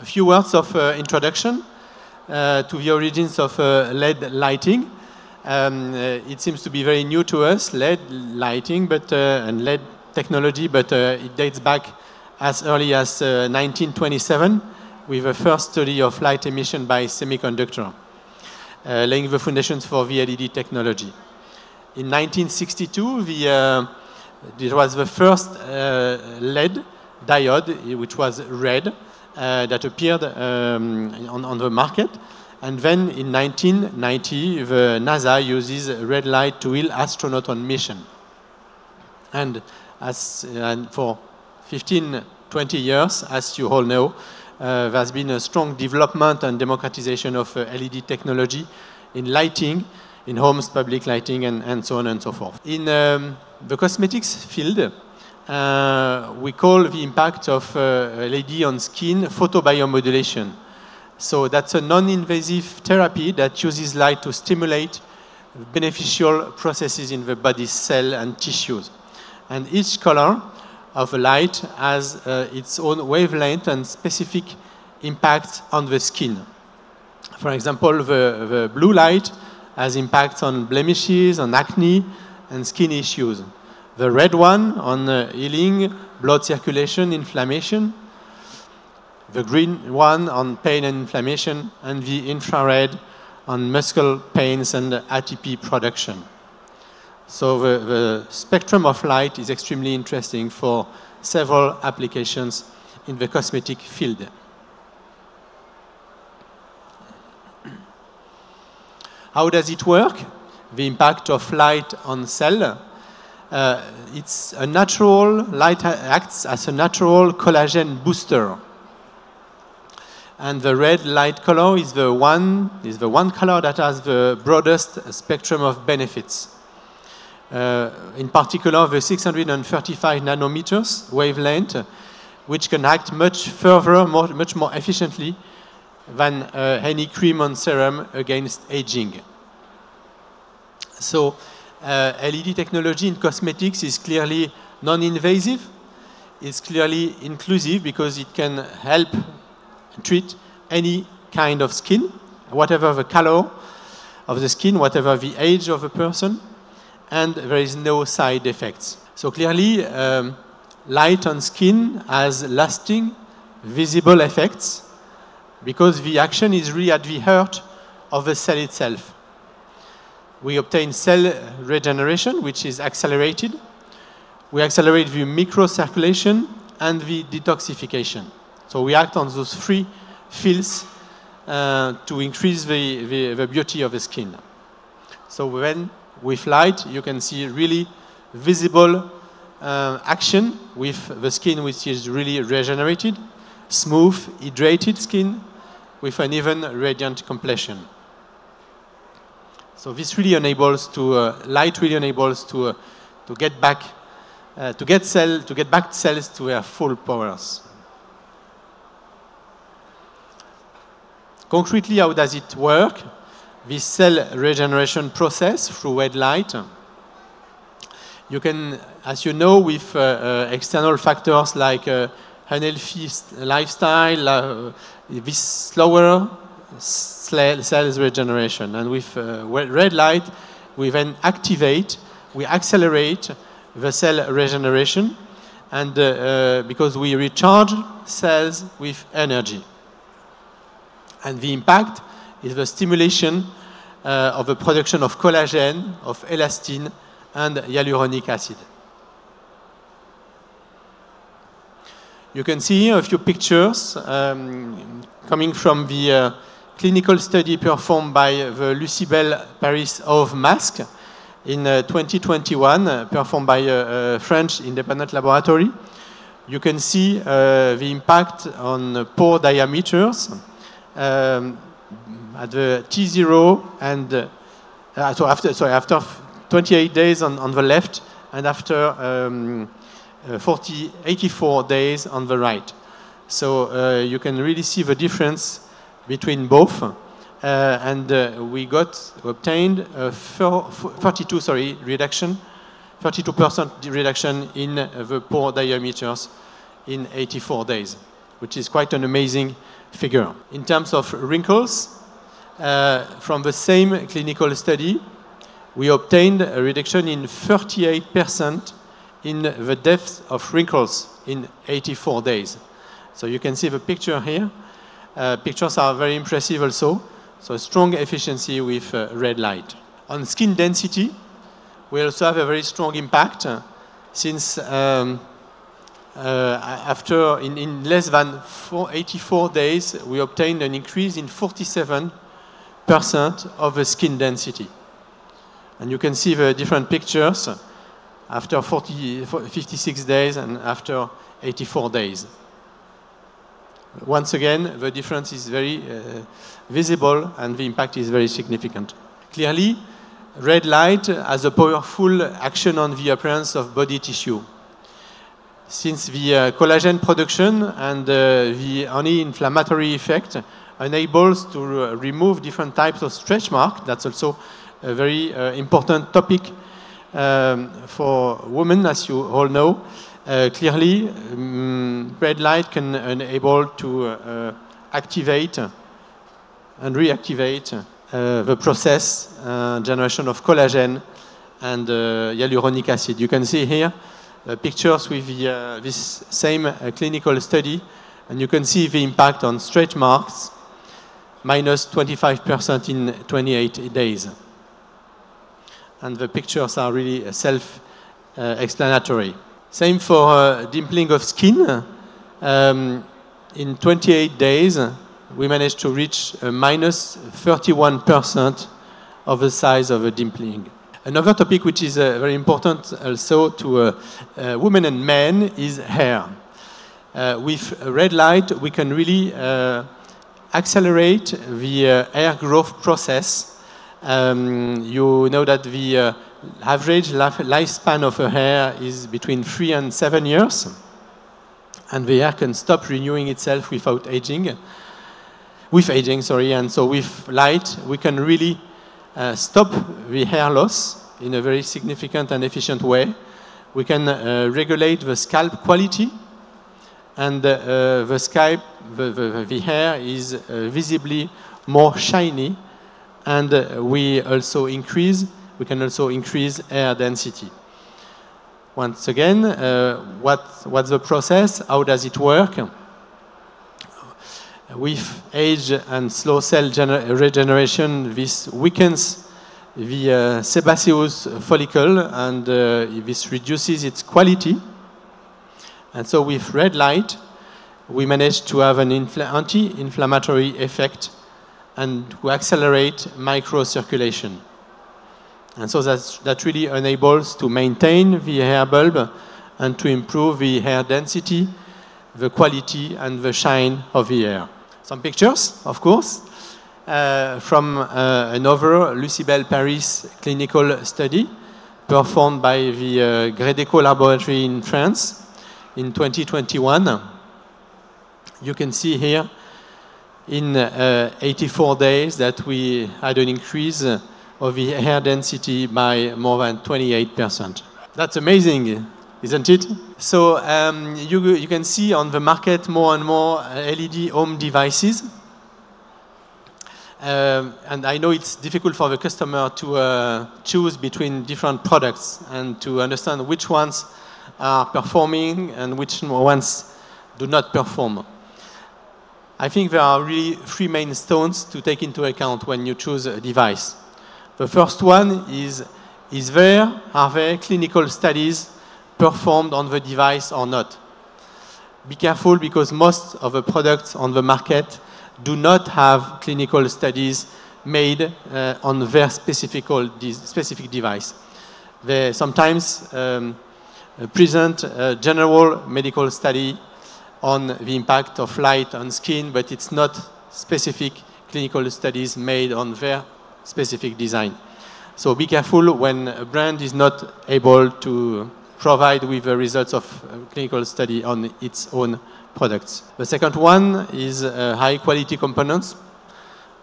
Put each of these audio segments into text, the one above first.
few words of introduction to the origins of LED lighting. It seems to be very new to us, LED lighting, and LED technology, but it dates back as early as 1927 with the first study of light emission by semiconductor, laying the foundations for the LED technology. In 1962, it was the first LED diode, which was red, that appeared on the market. And then in 1990, the NASA uses red light to wheel astronauts on mission. And for 15, 20 years, as you all know, there's been a strong development and democratization of LED technology in lighting, in homes, public lighting, and so on and so forth. In the cosmetics field, we call the impact of LED on skin photobiomodulation. So that's a non-invasive therapy that uses light to stimulate beneficial processes in the body's cell and tissues. And each color of a light has its own wavelength and specific impact on the skin. For example, the blue light has impacts on blemishes, on acne, and skin issues. The red one on healing, blood circulation, inflammation. The green one on pain and inflammation, and the infrared on muscle pains and ATP production. So the spectrum of light is extremely interesting for several applications in the cosmetic field. How does it work? The impact of light on cell. It's a natural, light acts as a natural collagen booster. And the red light color is the one color that has the broadest spectrum of benefits. In particular, the 635 nanometers wavelength, which can act much further, much more efficiently than any cream on serum against aging. So LED technology in cosmetics is clearly non-invasive. It's clearly inclusive because it can help treat any kind of skin, whatever the color of the skin, whatever the age of a person, and there is no side effects. So clearly, light on skin has lasting, visible effects because the action is really at the heart of the cell itself. We obtain cell regeneration, which is accelerated. We accelerate the microcirculation and the detoxification. So we act on those three fields to increase the beauty of the skin. So when with light, you can see really visible action with the skin which is really regenerated, smooth, hydrated skin with an even radiant complexion. So this really enables light really enables to get back cells to their full powers. Concretely, how does it work? This cell regeneration process through red light. You can, as you know, with external factors like unhealthy lifestyle, this slower cells regeneration. And with red light, we then we accelerate the cell regeneration, and because we recharge cells with energy. And the impact is the stimulation of the production of collagen, of elastin, and hyaluronic acid. You can see here a few pictures coming from the clinical study performed by the Lucibel Paris of mask in 2021, performed by a French independent laboratory. You can see the impact on pore diameters at the T0 and after 28 days on the left and after 84 days on the right. So you can really see the difference between both, and we obtained a 32% reduction in the pore diameters in 84 days. which is quite an amazing figure. In terms of wrinkles, from the same clinical study, we obtained a reduction in 38% in the depth of wrinkles in 84 days. So you can see the picture here. Pictures are very impressive also. So strong efficiency with red light. On skin density, we also have a very strong impact since after in less than 84 days, we obtained an increase in 47% of the skin density. And you can see the different pictures after 56 days and after 84 days. Once again, the difference is very visible and the impact is very significant. Clearly, red light has a powerful action on the appearance of body tissue. Since the collagen production and the anti-inflammatory effect enables to remove different types of stretch marks, that's also a very important topic for women, as you all know. Clearly, red light can enable to activate and reactivate the process, generation of collagen and hyaluronic acid. You can see here pictures with this same clinical study, and you can see the impact on stretch marks, minus 25% in 28 days. And the pictures are really self-explanatory. Same for dimpling of skin. In 28 days, we managed to reach minus 31% of the size of a dimpling. Another topic which is very important also to women and men is hair. With red light, we can really accelerate the hair growth process. You know that the average lifespan of a hair is between 3 and 7 years, and the hair can stop renewing itself without aging. And so with light, we can really stop the hair loss in a very significant and efficient way. We can regulate the scalp quality, and the hair is visibly more shiny, and we can also increase hair density. Once again, what's the process? How does it work? With age and slow cell regeneration, this weakens the sebaceous follicle, and this reduces its quality. And so with red light, we manage to have an anti-inflammatory effect and to accelerate microcirculation. And so that really enables to maintain the hair bulb and to improve the hair density, the quality and the shine of the hair. Some pictures, of course, from another Lucibel Paris clinical study performed by the Gredeco laboratory in France in 2021. You can see here in 84 days that we had an increase of the hair density by more than 28%. That's amazing, isn't it? So you can see on the market more and more LED home devices. And I know it's difficult for the customer to choose between different products and to understand which ones are performing and which ones do not perform. I think there are really three main stones to take into account when you choose a device. The first one is are there clinical studies performed on the device or not? Be careful, because most of the products on the market do not have clinical studies made on their specific device. They sometimes present a general medical study on the impact of light on skin, but it's not specific clinical studies made on their specific design. So be careful when a brand is not able to provide with the results of a clinical study on its own products. The second one is high quality components.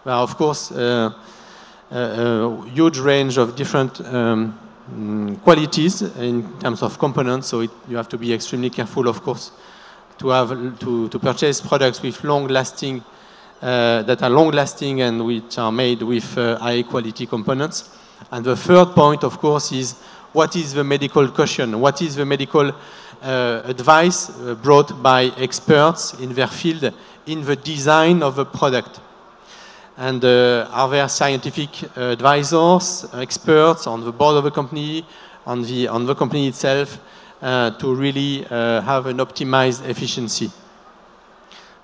Well, of course, a huge range of different qualities in terms of components, so you have to be extremely careful, of course, to purchase products with long-lasting that are long-lasting and which are made with high-quality components. And the third point, of course, is what is the medical caution? What is the medical advice brought by experts in their field in the design of a product? And are there scientific advisors, experts on the board of a company, on the company itself, to really have an optimized efficiency?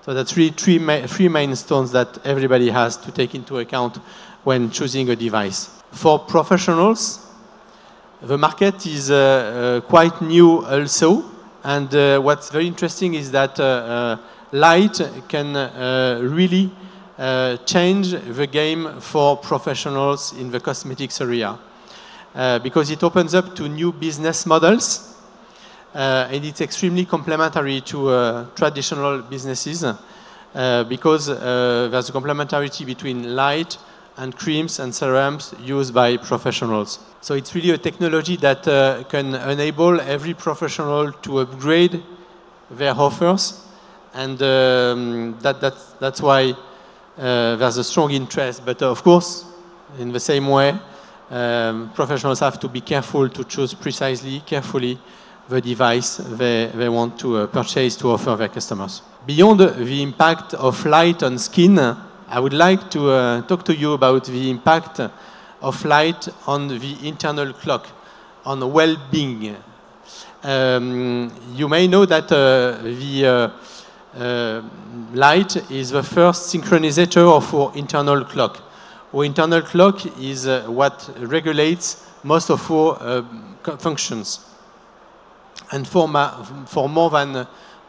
So that's really three main stones that everybody has to take into account when choosing a device. For professionals, the market is quite new also, and what's very interesting is that light can really change the game for professionals in the cosmetics area, because it opens up to new business models, and it's extremely complementary to traditional businesses, because there's a complementarity between light and creams and serums used by professionals. So it's really a technology that can enable every professional to upgrade their offers, and that's why there's a strong interest. But of course, in the same way, professionals have to be careful to choose carefully the device they want to purchase to offer their customers. Beyond the impact of light on skin, I would like to talk to you about the impact of light on the internal clock, on well-being. You may know that the light is the first synchronizator of our internal clock. Our internal clock is what regulates most of our functions. And for more than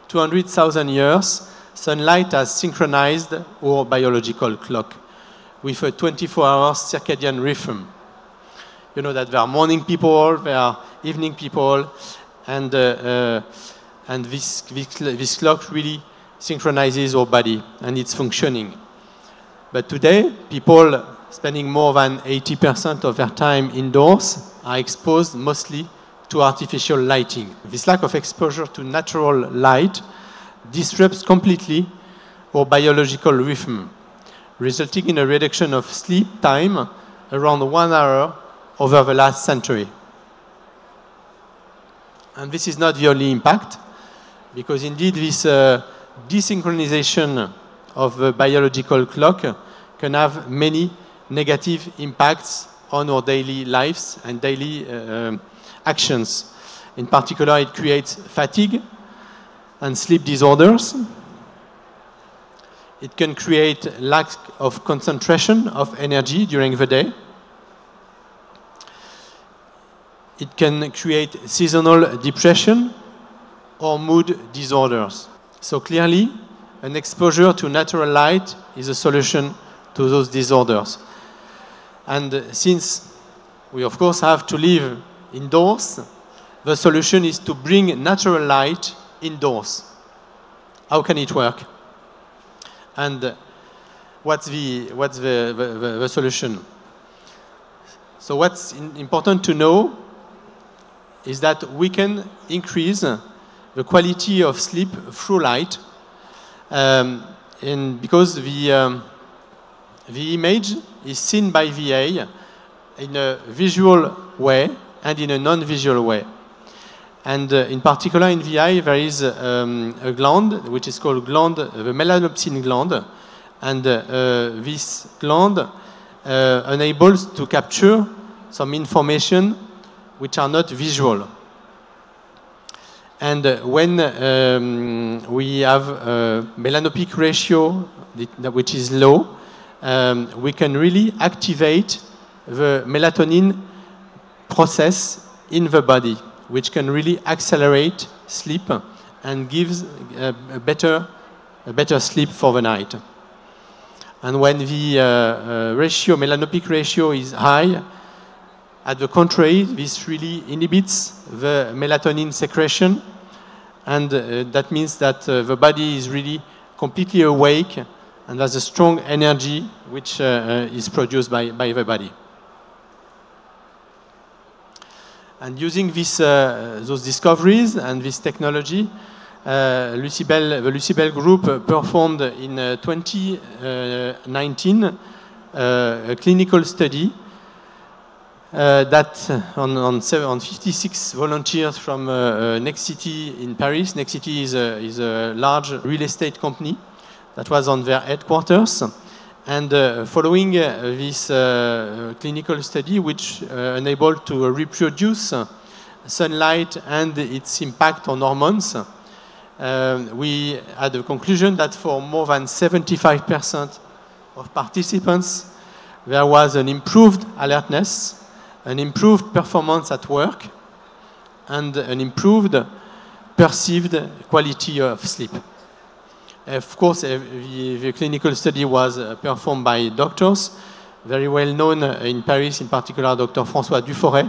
200,000 years, sunlight has synchronized our biological clock with a 24-hour circadian rhythm. You know that there are morning people, there are evening people, and this clock really synchronizes our body and its functioning. But today, people spending more than 80% of their time indoors are exposed mostly to artificial lighting. This lack of exposure to natural light disrupts completely our biological rhythm, resulting in a reduction of sleep time around 1 hour over the last century. And this is not the only impact, because indeed this desynchronization of the biological clock can have many negative impacts on our daily lives and daily actions. In particular, it creates fatigue and sleep disorders. It can create lack of concentration of energy during the day. It can create seasonal depression or mood disorders. So clearly, an exposure to natural light is a solution to those disorders. And since we, of course, have to live indoors, the solution is to bring natural light indoors. How can it work? And what's the solution? So what's important to know is that we can increase the quality of sleep through light, because the image is seen by the eye in a visual way and in a non-visual way. And in particular, in the eye, there is a gland, which is called the melanopsin gland. And this gland enables to capture some information which are not visual. And when we have a melanopic ratio, which is low, we can really activate the melatonin process in the body, which can really accelerate sleep and gives a better sleep for the night. And when the melanopic ratio is high, at the contrary, this really inhibits the melatonin secretion, and that means that the body is really completely awake and has a strong energy which is produced by the body. And using those discoveries and this technology, the Lucibel Group performed in 2019 a clinical study that on 56 volunteers from Nexity in Paris. Nexity is a large real estate company that was on their headquarters. And following this clinical study, which enabled to reproduce sunlight and its impact on hormones, we had a conclusion that for more than 75% of participants, there was an improved alertness, an improved performance at work, and an improved perceived quality of sleep. Of course, the clinical study was performed by doctors, very well known in Paris, in particular Dr. François Duforet,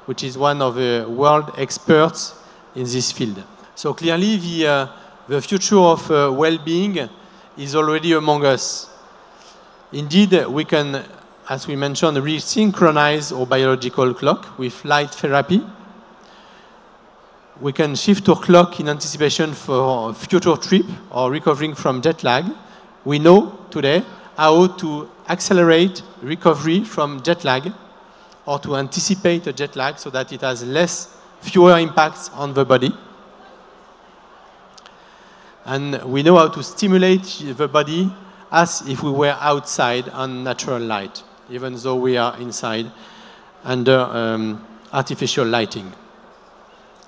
which is one of the world experts in this field. So clearly, the future of well-being is already among us. Indeed, we can, as we mentioned, resynchronize our biological clock with light therapy. We can shift our clock in anticipation for a future trip or recovering from jet lag. We know today how to accelerate recovery from jet lag or to anticipate a jet lag so that it has fewer impacts on the body. And we know how to stimulate the body as if we were outside on natural light, even though we are inside under artificial lighting.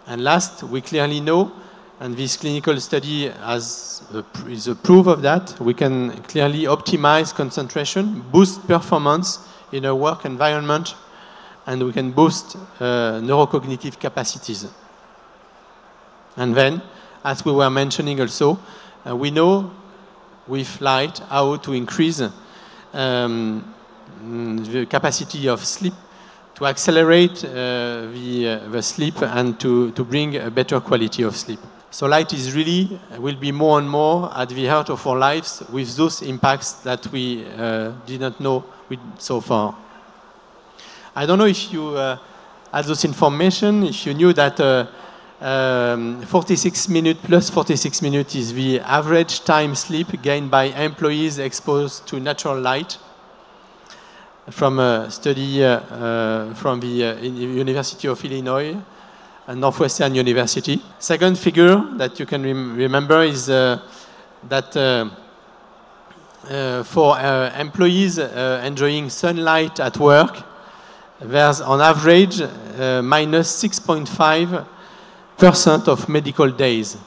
And last, we clearly know, and this clinical study is a proof of that, we can clearly optimize concentration, boost performance in a work environment, and we can boost neurocognitive capacities. And then, as we were mentioning also, we know with light how to increase the capacity of sleep, to accelerate the sleep and to bring a better quality of sleep. So light will be more and more at the heart of our lives with those impacts that we didn't know so far. I don't know if you had those information, if you knew that 46 minutes plus 46 minutes is the average time sleep gained by employees exposed to natural light, from a study from the University of Illinois and Northwestern University. Second figure that you can remember is that for employees enjoying sunlight at work, there's on average minus 6.5% of medical days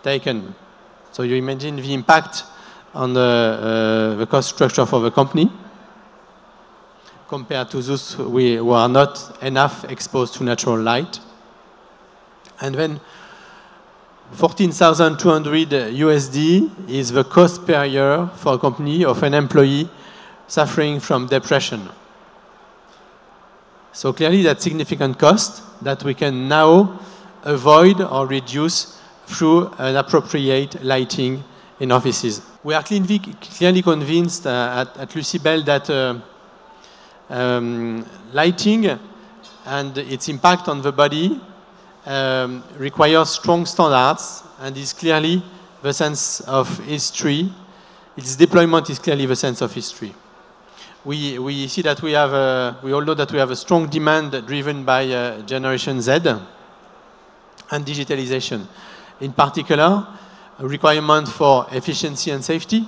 taken. So you imagine the impact on the cost structure for the company, compared to those who are not enough exposed to natural light. And then 14,200 USD is the cost per year for a company of an employee suffering from depression. So clearly that's significant cost that we can now avoid or reduce through an appropriate lighting in offices. We are clearly convinced at Lucibel that lighting and its impact on the body requires strong standards and is clearly the sense of history. Its deployment is clearly the sense of history. We see that we all know that we have a strong demand driven by Generation Z and digitalization. In particular, a requirement for efficiency and safety,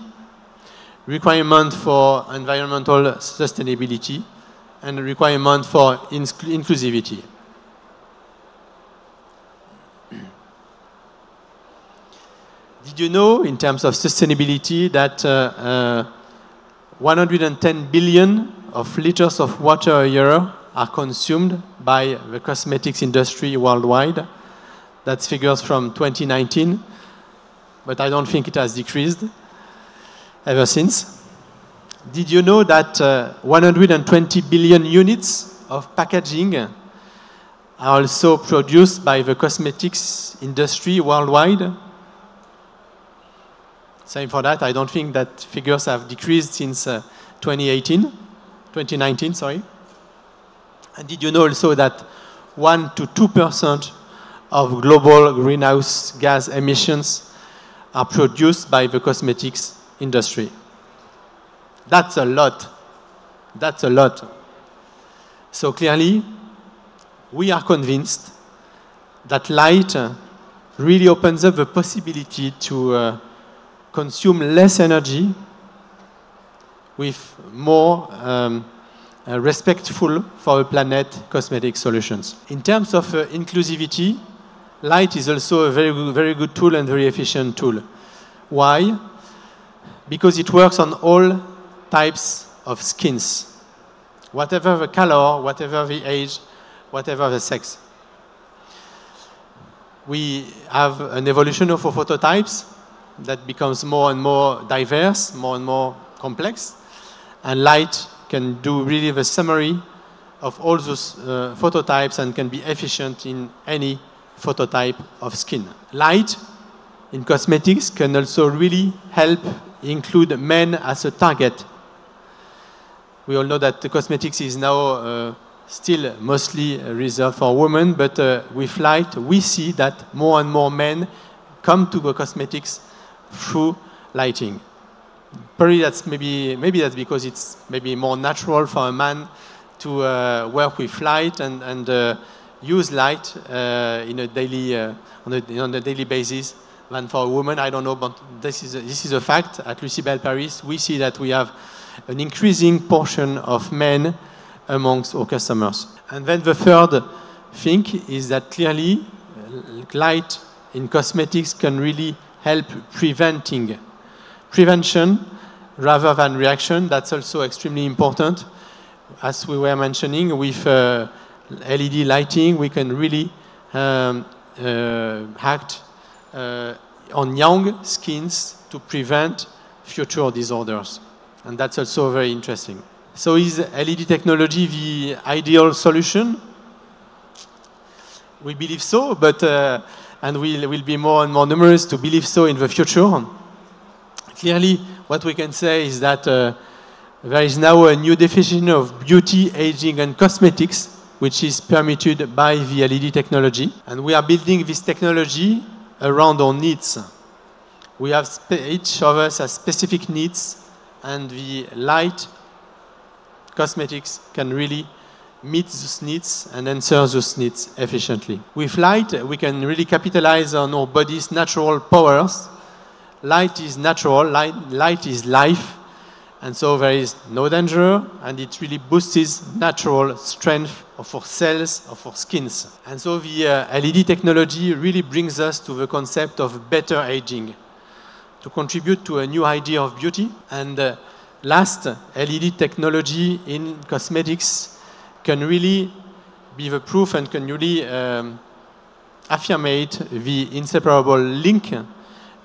requirement for environmental sustainability, and a requirement for inclusivity. Did you know, in terms of sustainability, that 110 billion of liters of water a year are consumed by the cosmetics industry worldwide? That's figures from 2019, but I don't think it has decreased ever since. Did you know that 120 billion units of packaging are also produced by the cosmetics industry worldwide? Same for that, I don't think that figures have decreased since 2019, sorry. And did you know also that 1 to 2% of global greenhouse gas emissions are produced by the cosmetics industry. That's a lot. That's a lot. So clearly, we are convinced that light really opens up the possibility to consume less energy with more respectful for the planet cosmetic solutions. In terms of inclusivity, light is also a very good tool and very efficient tool. Why? Because it works on all types of skins, whatever the color, whatever the age, whatever the sex. We have an evolution of phototypes that becomes more and more diverse, more and more complex, and light can do really the summary of all those phototypes and can be efficient in any phototype of skin. Light in cosmetics can also really help include men as a target. We all know that the cosmetics is now still mostly reserved for women, but with light, we see that more and more men come to the cosmetics through lighting. Probably that's maybe that's because it's maybe more natural for a man to work with light and use light in a daily on a daily basis than for a woman. I don't know, but this is a fact. At Lucibel Paris, we see that we have an increasing portion of men amongst our customers. And then the third thing is that clearly light in cosmetics can really help prevention rather than reaction. That's also extremely important. As we were mentioning, with LED lighting, we can really act on young skins to prevent future disorders. And that's also very interesting. So is LED technology the ideal solution? We believe so, but and we'll be more and more numerous to believe so in the future. Clearly, what we can say is that there is now a new definition of beauty, aging, and cosmetics, which is permitted by the LED technology. And we are building this technology around our needs. We have each of us has specific needs, and the light cosmetics can really meet those needs and answer those needs efficiently. With light, we can really capitalize on our body's natural powers. Light is natural, light is life, and so there is no danger, and it really boosts natural strength of our cells, of our skins. And so the LED technology really brings us to the concept of better aging, to contribute to a new idea of beauty. And last, LED technology in cosmetics can really be the proof and can really affirmate the inseparable link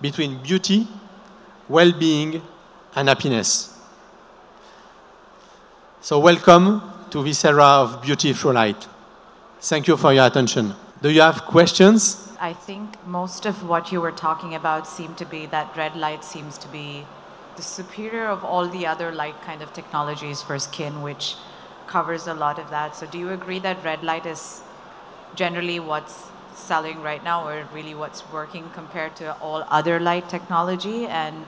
between beauty, well-being, and happiness. So welcome to this era of beauty through light. Thank you for your attention. Do you have questions? I think most of what you were talking about seemed to be that red light seems to be the superior of all the other light kind of technologies for skin, which covers a lot of that. So do you agree that red light is generally what's selling right now, or really what's working compared to all other light technology? And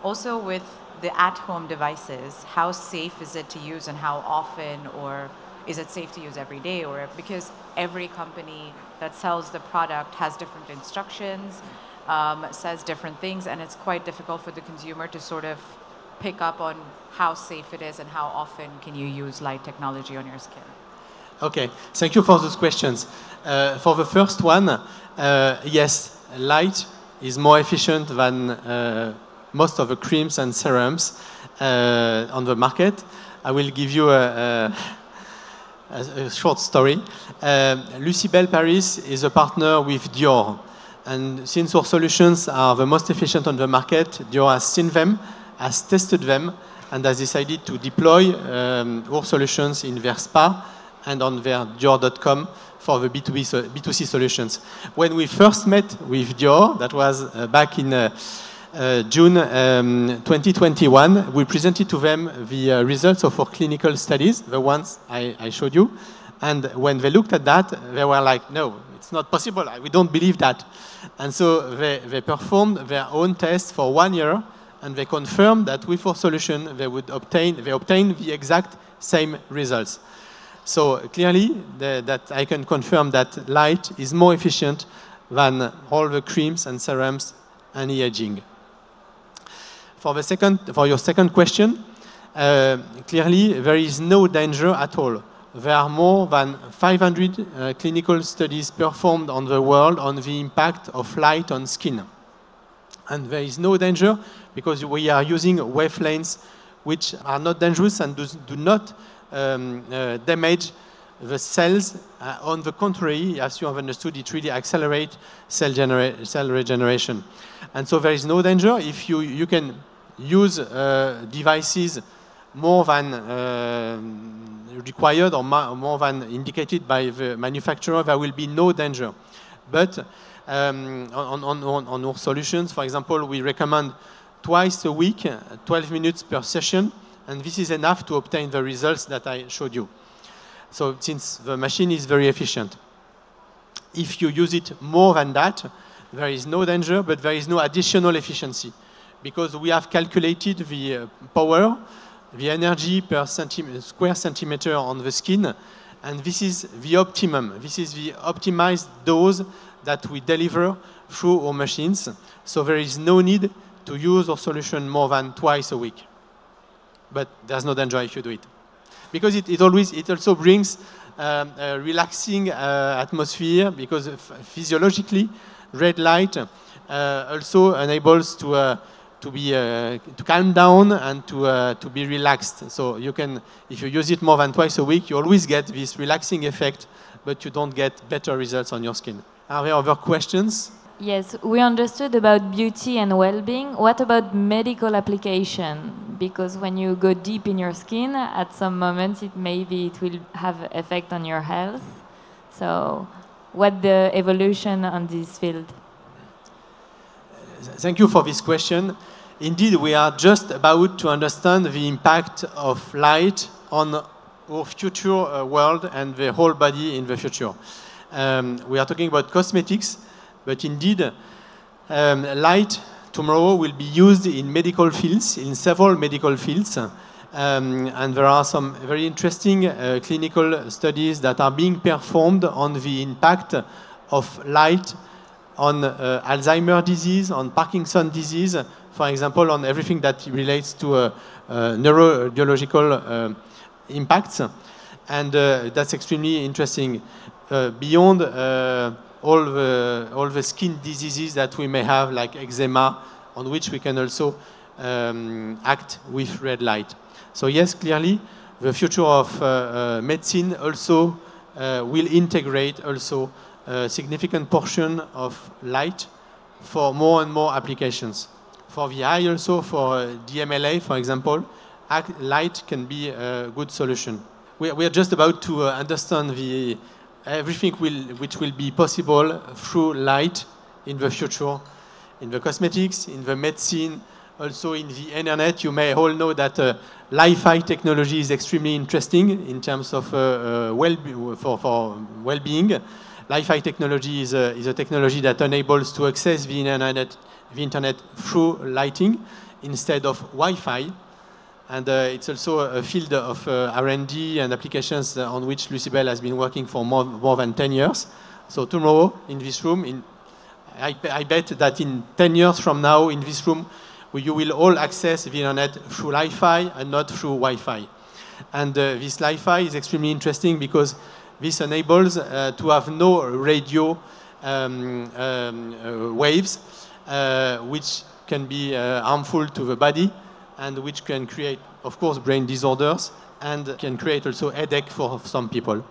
also with the at-home devices, how safe is it to use, and how often, or is it safe to use every day? Or because every company that sells the product has different instructions, says different things, and it's quite difficult for the consumer to sort of pick up on how safe it is and how often can you use light technology on your skin. Okay, thank you for those questions. For the first one, yes, light is more efficient than most of the creams and serums on the market. I will give you a short story. Lucibel Paris is a partner with Dior. And since our solutions are the most efficient on the market, Dior has seen them, has tested them, and has decided to deploy our solutions in their spa and on their Dior.com for the B2C solutions. When we first met with Dior, that was back in June 2021, we presented to them the results of our clinical studies, the ones I showed you. And when they looked at that, they were like, no, it's not possible. We don't believe that. And so they performed their own test for 1 year, and they confirmed that with our solution, they obtained the exact same results. So clearly, that I can confirm that light is more efficient than all the creams and serums and anti-aging. For your second question, clearly there is no danger at all. There are more than 500 clinical studies performed on the world on the impact of light on skin. And there is no danger because we are using wavelengths which are not dangerous and do not damage the cells. On the contrary, as you have understood, it really accelerates cell regeneration. And so there is no danger. If you can use devices more than required or more than indicated by the manufacturer, there will be no danger. But on our solutions, for example, we recommend twice a week, 12 minutes per session, and this is enough to obtain the results that I showed you. So since the machine is very efficient. If you use it more than that, there is no danger, but there is no additional efficiency, because we have calculated the power, the energy per square centimeter on the skin, and this is the optimum. This is the optimized dose that we deliver through our machines. So there is no need to use our solution more than twice a week. But there's no danger if you do it. Because it also brings a relaxing atmosphere, because physiologically, red light also enables to calm down and to be relaxed. So you can, if you use it more than twice a week, you always get this relaxing effect, but you don't get better results on your skin. Are there other questions? Yes, we understood about beauty and well-being. What about medical application? Because when you go deep in your skin, at some moments it will have effect on your health. So, what the evolution on this field? Thank you for this question. Indeed, we are just about to understand the impact of light on our future world and the whole body in the future. We are talking about cosmetics, but indeed, light tomorrow will be used in medical fields, in several medical fields. And there are some very interesting clinical studies that are being performed on the impact of light on Alzheimer's disease, on Parkinson's disease, for example, on everything that relates to neurological impacts. And that's extremely interesting. Beyond all the skin diseases that we may have, like eczema, on which we can also act with red light. So yes, clearly, the future of medicine also will integrate also a significant portion of light for more and more applications. For the eye also, for DMLA, for example, light can be a good solution. We are just about to understand everything which will be possible through light in the future, in the cosmetics, in the medicine, also in the internet. You may all know that Li-Fi technology is extremely interesting in terms of for well-being. Li-Fi technology is a technology that enables to access the internet through lighting instead of Wi-Fi. And it's also a field of R&D and applications on which Lucibel has been working for more than 10 years. So tomorrow, in this room, I bet that in 10 years from now, in this room, you will all access the internet through Li-Fi and not through Wi-Fi. And this Li-Fi is extremely interesting because this enables to have no radio waves, which can be harmful to the body, and which can create, of course, brain disorders, and can create also headache for some people.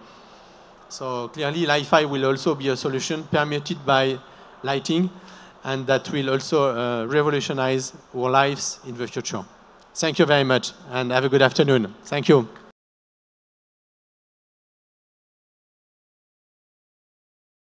So clearly, Li-Fi will also be a solution permeated by lighting, and that will also revolutionize our lives in the future. Thank you very much, and have a good afternoon. Thank you.